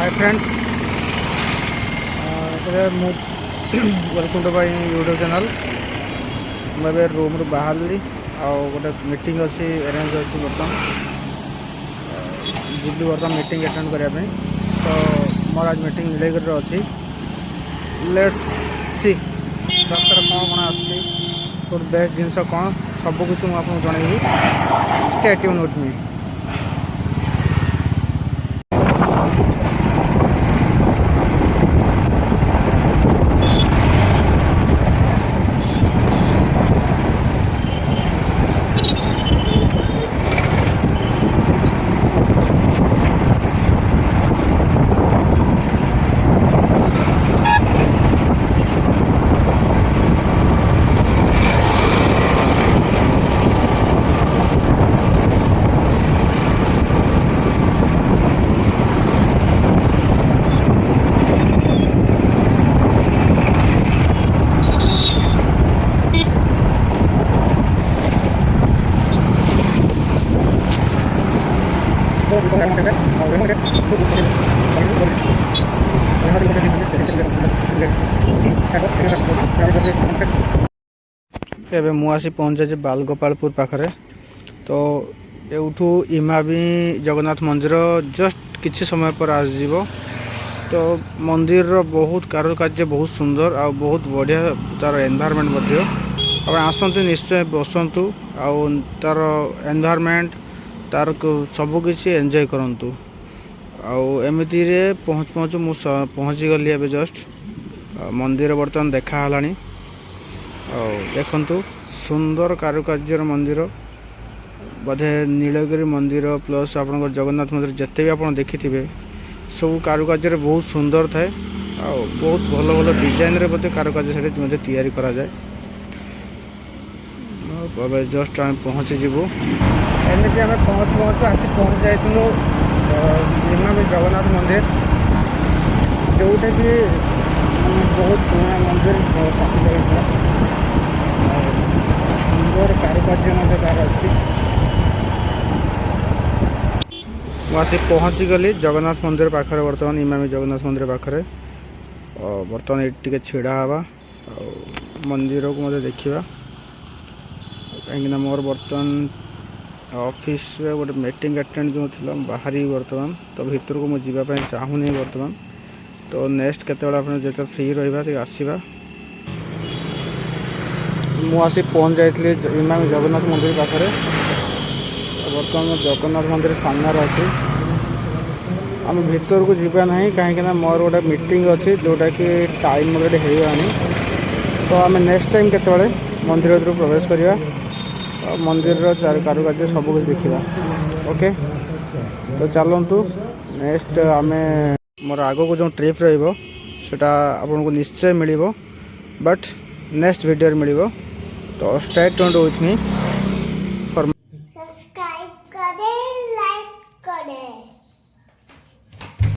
Hi friends welcome to my YouTube channel. मुझे रूम रू बाहरली गोटे मीटिंग अच्छी अरेंज अच्छी बर्तमान जिबली बर्तमान मीटिंग अटेंड करने तो मोर आज मीटिंग नीलगिरी अच्छी। लेट्स सी रास्तार कौन कौन आसी सब बेस्ट जिनस कौन सबकुछ मुझे जनइबी। Stay tune with me. एबे मु आसी पहुँचे बालगोपालपुर पाखरे। तो एठू इमामी जगन्नाथ मंदिर जस्ट किछि समय पर आसजिव। तो मंदिर बहुत कारुकार्य बहुत सुंदर आ बहुत बढ़िया तार एनवायरनमेंट मध्य आप आसतु निश्चय बसतु आ तार एनवायरनमेंट तार सबकिछि एंजॉय करंतु। आमती पहुँच पहुँचू मु पहुँची गली एबे जस्ट मंदिर बर्तमान देखा हलानी। देखंतु सुंदर कारुकार्यर मंदिर बोधे नीलगिरी मंदिर प्लस आप जगन्नाथ मंदिर जिते भी आप देखिथे सब कारुकार्य बहुत सुंदर थाए। बहुत भल भल डिजाइन रे कारुकार्य तैयारी करा जाए। जस्ट आम पहुँची जीवु एमती आम पहुँच पहुँचू आसी पहुँच जाइलु इमामी जगन्नाथ मंदिर जोटा कि बहुत पुराना मंदिर सुंदर कारुकार्य तार अच्छी। मुझे पहुँची गली जगन्नाथ मंदिर पाखरे बर्तमान इमामी जगन्नाथ मंदिर पाखरे बर्तमान ये छिड़ा हवा मंदिर को मत देखा कहीं मोर बर्तमान ऑफिस रे गोटे मीटिंग अटेंड जो थी बाहरी बर्तमान तो भीतर को मुझे जावाई चाहूनी बर्तमान। तो नेक्स्ट केतबे जो फ्री रहा आसवा मुझे पहुँच जाइए इमामी जगन्नाथ मंदिर पाखरे। बर्तमान जगन्नाथ मंदिर सामने अच्छी आम भीतर को जीवा ना कहीं मोर गोटे मीटिंग अच्छी जोटा कि टाइम अलरेडी होगानी। तो आम नेक्स्ट टाइम केतबे मंदिर भीतर प्रवेश करवा मंदिर कारुकार्य सब कुछ देखा। ओके तो चलतु नेक्स्ट आम मोर आग को जो ट्रिप रोटा आपन को निश्चय मिल बट नेक्स्ट वीडियो मिल। तो स्टे ट्यून्ड विथ मी।